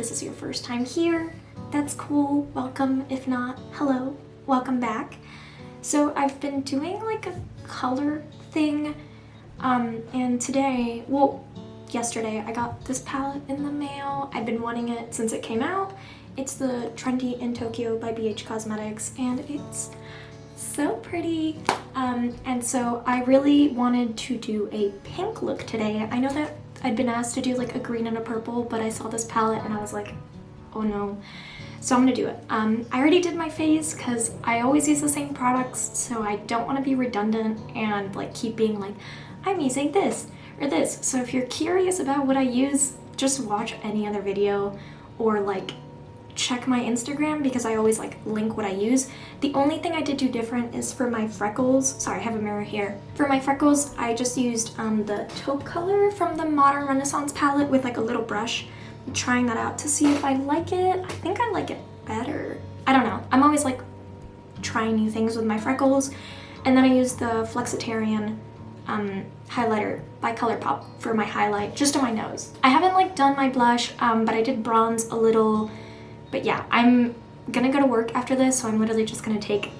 this is your first time here, that's cool, welcome. If not, hello, welcome back. So I've been doing like a color thing, and today, well, yesterday I got this palette in the mail. I've been wanting it since it came out. It's the Trendy in Tokyo by BH Cosmetics, and it's so pretty. And so I really wanted to do a pink look today. I know that I'd been asked to do like a green and a purple, but I saw this palette and I was like, oh no. So I'm gonna do it. I already did my face because I always use the same products, so I don't want to be redundant and like keep being like, I'm using this or this. So if you're curious about what I use, just watch any other video or like check my Instagram because I always like link what I use. The only thing I did do different is for my freckles. Sorry, I have a mirror here. For my freckles, I just used the taupe color from the Modern Renaissance palette with like a little brush. I'm trying that out to see if I like it. I think I like it better. I don't know. I'm always like trying new things with my freckles. And then I used the Flexitarian highlighter by ColourPop for my highlight, just on my nose. I haven't like done my blush, but I did bronze a little. But yeah, I'm gonna go to work after this, so I'm literally just gonna take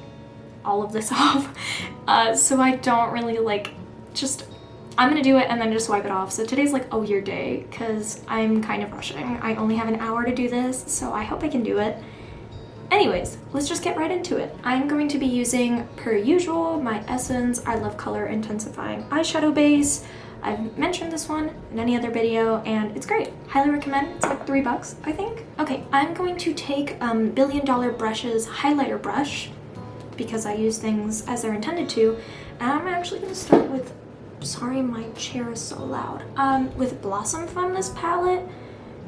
all of this off. So I don't really like, I'm gonna do it and then just wipe it off. So today's like a weird day because I'm kind of rushing. I only have an hour to do this, so I hope I can do it. Anyways, let's just get right into it. I'm going to be using, per usual, my Essence I Love Color Intensifying eyeshadow base. I've mentioned this one in any other video and it's great. Highly recommend. It's like $3, I think. Okay, I'm going to take Billion Dollar Brush's highlighter brush because I use things as they're intended to. And I'm actually going to start with, sorry my chair is so loud, with Blossom from this palette.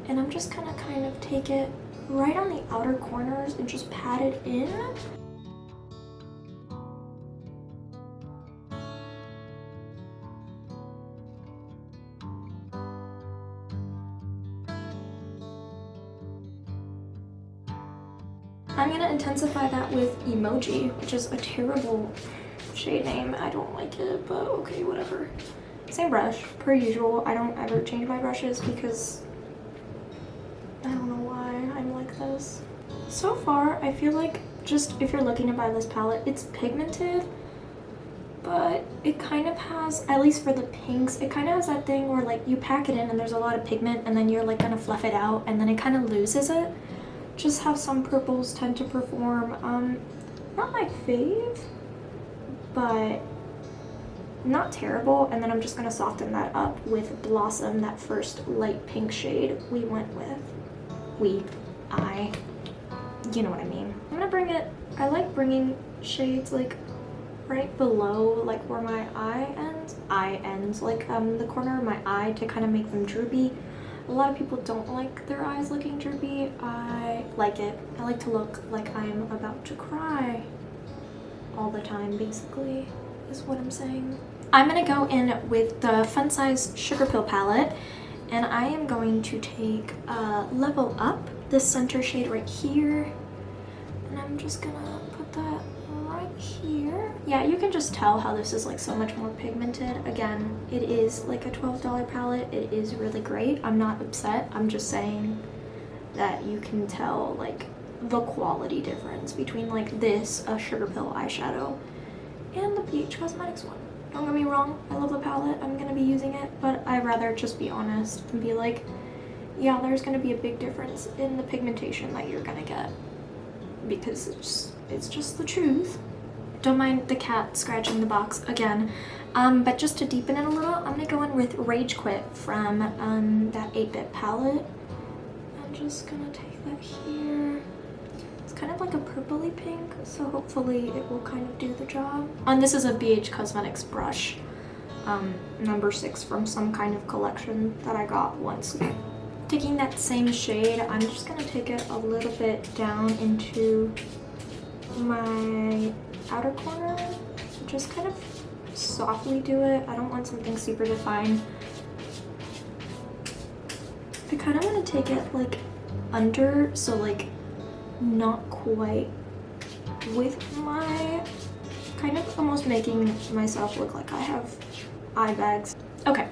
And I'm just going to kind of take it right on the outer corners and just pat it in. I'm gonna intensify that with Emoji, which is a terrible shade name. I don't like it, but okay, whatever. Same brush, per usual. I don't ever change my brushes because I don't know why I'm like this. So far, I feel like just if you're looking to buy this palette, it's pigmented, but it kind of has, at least for the pinks, it kind of has that thing where like you pack it in and there's a lot of pigment and then you're like gonna fluff it out and then it kind of loses it. Just how some purples tend to perform. Not my fave, but not terrible. And then I'm just gonna soften that up with Blossom, that first light pink shade we went with. You know what I mean. I'm gonna bring it, I like bringing shades like right below like where my eye ends, like the corner of my eye to kind of make them droopy. A lot of people don't like their eyes looking droopy. I like it. I like to look like I'm about to cry all the time, basically, is what I'm saying. I'm gonna go in with the Fun Size Sugar Pill palette, and I am going to take Level Up, this center shade right here, and I'm just gonna put that right here. Yeah, you can just tell how this is like so much more pigmented. Again, it is like a $12 palette. It is really great. I'm not upset. I'm just saying that you can tell like the quality difference between like this, a Sugar Pill eyeshadow, and the BH Cosmetics one. Don't get me wrong, I love the palette. I'm gonna be using it, but I'd rather just be honest and be like, yeah, there's gonna be a big difference in the pigmentation that you're gonna get because it's just the truth. Don't mind the cat scratching the box again, but just to deepen it a little, I'm gonna go in with Rage Quit from that 8-bit palette. I'm just gonna take that here. It's kind of like a purpley pink, so hopefully it will kind of do the job. And this is a BH Cosmetics brush, number 6 from some kind of collection that I got once. Taking that same shade, I'm just gonna take it a little bit down into my outer corner. Just kind of softly do it. I don't want something super defined. I kind of want to take it like under, so like not quite with my, kind of almost making myself look like I have eye bags. Okay,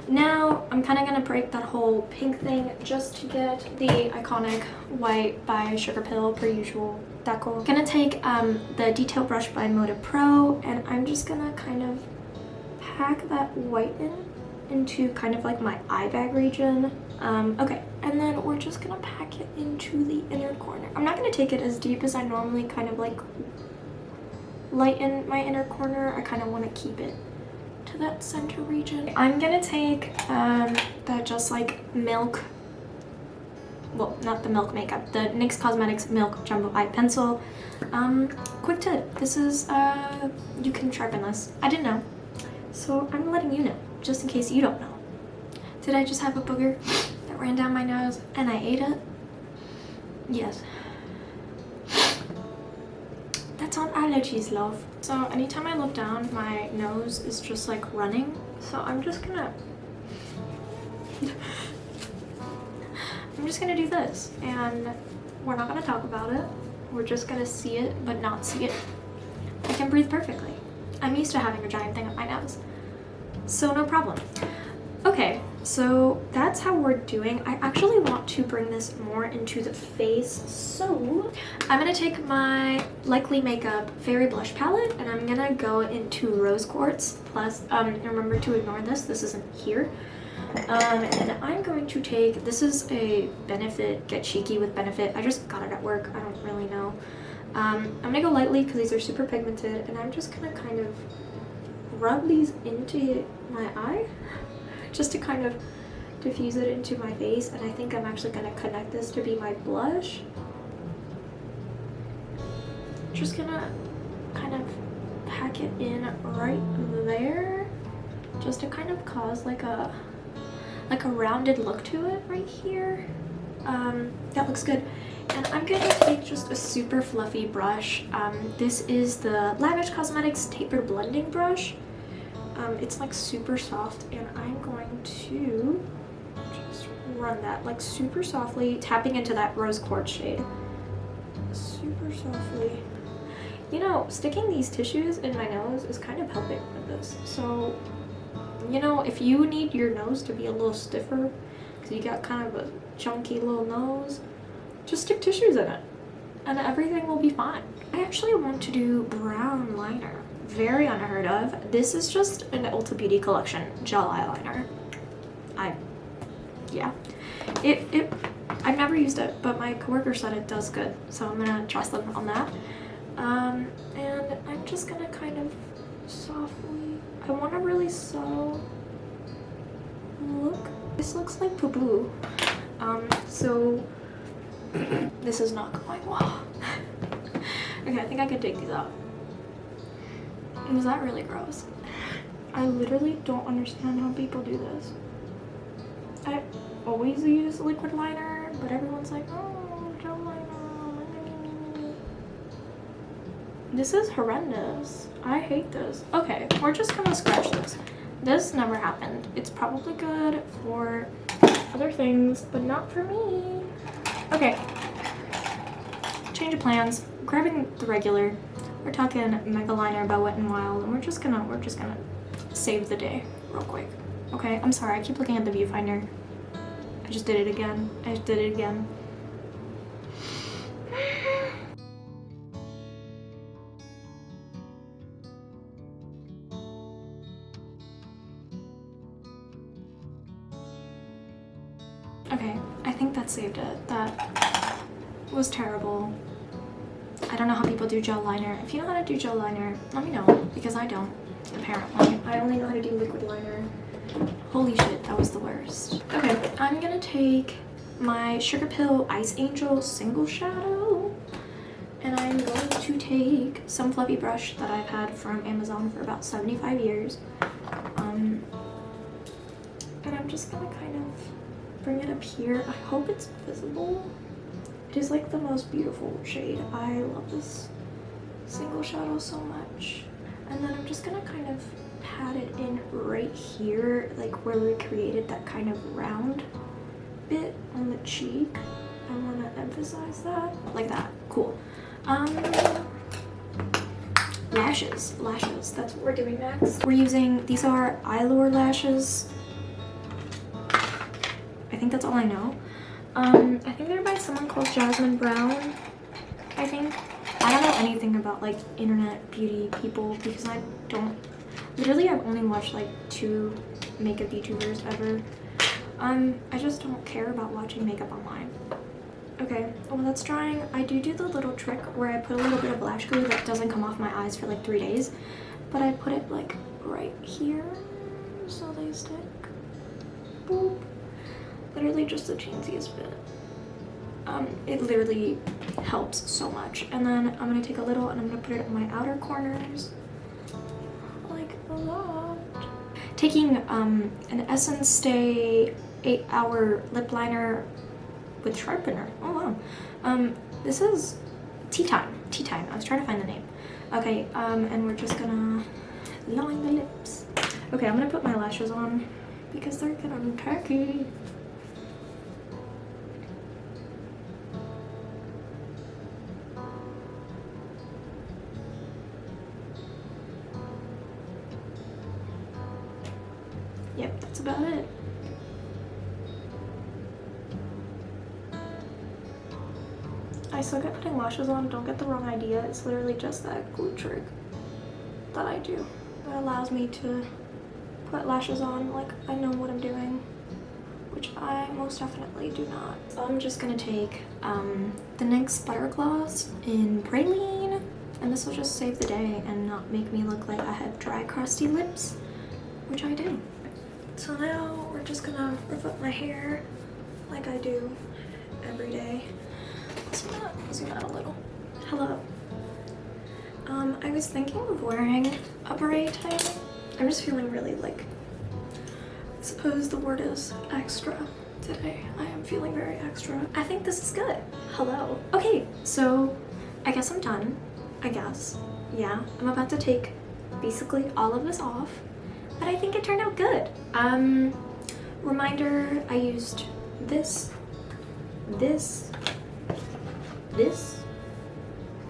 Now I'm kind of gonna break that whole pink thing just to get the iconic white by Sugarpill per usual decal. I'm gonna take the detail brush by Motive Pro, and I'm just gonna kind of pack that white into kind of like my eye bag region. Okay, and then we're just gonna pack it into the inner corner. I'm not gonna take it as deep as I normally kind of like lighten my inner corner. I kind of want to keep it to that center region. I'm gonna take that just like milk, well, not the milk makeup, the NYX Cosmetics Milk Jumbo Eye Pencil. Quick tip, this is, you can sharpen this. I didn't know, so I'm letting you know, just in case you don't know. Did I just have a booger that ran down my nose and I ate it? Yes. That's on allergies, love. So anytime I look down, my nose is just like running. So I'm just gonna do this, and we're not gonna talk about it. We're just gonna see it, but not see it. I can breathe perfectly. I'm used to having a giant thing up my nose, so no problem. Okay, so that's how we're doing. I actually want to bring this more into the face, so I'm gonna take my Likely Makeup Fairy Blush Palette, and I'm gonna go into Rose Quartz. Plus, remember to ignore this. This isn't here. And I'm going to take, this is a Benefit Get Cheeky with Benefit. I just got it at work. I don't really know. I'm gonna go lightly because these are super pigmented, and I'm just gonna kind of rub these into my eye, just to kind of diffuse it into my face. And I think I'm actually going to connect this to be my blush. Just gonna kind of pack it in right there, just to kind of cause like a rounded look to it right here. That looks good. And I'm going to take just a super fluffy brush. This is the Lavish Cosmetics Tapered Blending Brush. It's like super soft, and I'm going to just run that like super softly, tapping into that Rose Quartz shade. Super softly. You know, sticking these tissues in my nose is kind of helping with this. So, you know, if you need your nose to be a little stiffer, because you got kind of a chunky little nose, just stick tissues in it, and everything will be fine. I actually want to do brown liner. Very unheard of. This is just an Ulta Beauty Collection gel eyeliner. I've never used it, but my coworker said it does good, so I'm gonna trust them on that. And I'm just gonna kind of softly, I want to really subtle look. This looks like poo-poo. So this is not going well. Okay, I think I could take these out. Was that really gross? I literally don't understand how people do this. I always use liquid liner, but everyone's like, oh, gel liner. This is horrendous. I hate this. Okay, we're just gonna scratch this. This never happened. It's probably good for other things, but not for me. Okay. Change of plans. Grabbing the regular. We're talking Mega Liner by Wet n Wild, and we're just gonna save the day real quick. Okay, I'm sorry, I keep looking at the viewfinder. I just did it again. Okay, I think that saved it. That was terrible. I don't know how people do gel liner. If you know how to do gel liner, let me know, because I don't, apparently. I only know how to do liquid liner. Holy shit, that was the worst. Okay, I'm gonna take my Sugarpill Ice Angel Single Shadow, and I'm going to take some fluffy brush that I've had from Amazon for about 75 years. And I'm just gonna kind of bring it up here. I hope it's visible. It is like the most beautiful shade. I love this single shadow so much. And then I'm just gonna kind of pat it in right here, like where we created that kind of round bit on the cheek. I want to emphasize that, like that. Cool. Lashes, that's what we're doing next. We're using, these are Eyelure lashes. think that's all I know. I think they're by someone called Jasmine Brown, I think. I don't know anything about like internet beauty people because I don't, literally I've only watched like 2 makeup YouTubers ever. I just don't care about watching makeup online. Okay, well that's drying. I do the little trick where I put a little bit of lash glue that doesn't come off my eyes for like 3 days, but I put it like right here so they stick. Boop. Literally just the cheensiest bit. It literally helps so much. And then I'm gonna take a little and I'm gonna put it in my outer corners like a lot. Taking an Essence Stay 8-hour lip liner with sharpener. Oh wow. This is Tea Time. I was trying to find the name. Okay, and we're just gonna line the lips. Okay, I'm gonna put my lashes on because they're getting tacky. Yep, that's about it. I suck at putting lashes on, don't get the wrong idea. It's literally just that glue trick that I do that allows me to put lashes on like I know what I'm doing, which I most definitely do not. So I'm just gonna take the NYX Butter Gloss in Praline, and this will just save the day and not make me look like I have dry, crusty lips, which I do. So now we're just gonna rough up my hair like I do every day. Zoom out a little. Hello. I was thinking of wearing a beret today. I'm just feeling really like, I suppose the word is extra today. I am feeling very extra. I think this is good. Hello. Okay, so I guess I'm done. I guess. Yeah, I'm about to take basically all of this off, but I think it turned out good. Reminder, I used this,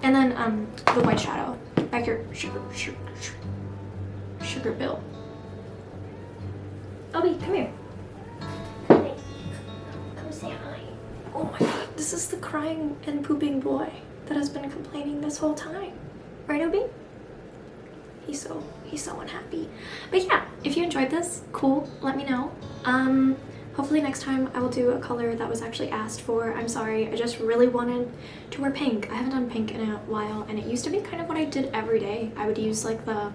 and then the white shadow. Back here, sugar bill. Obi, come here. Come say hi. Oh my god, this is the crying and pooping boy that has been complaining this whole time. Right, Obi? He's so unhappy. But yeah, if you enjoyed this, cool, let me know. Hopefully next time I will do a color that was actually asked for. I'm sorry, I just really wanted to wear pink. I haven't done pink in a while, and it used to be kind of what I did every day. I would use like the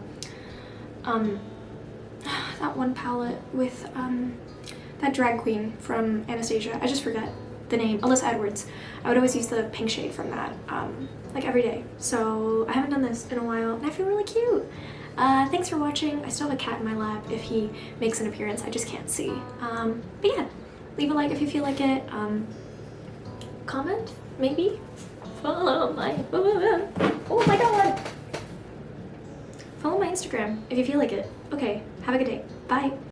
that one palette with that drag queen from Anastasia. I just forgot the name. Alyssa Edwards. I would always use the pink shade from that like every day. So I haven't done this in a while, and I feel really cute. Thanks for watching. I still have a cat in my lap. If he makes an appearance, I just can't see. But yeah, leave a like if you feel like it. Comment, maybe. Follow my, oh my god. Follow my Instagram if you feel like it. Okay, have a good day. Bye.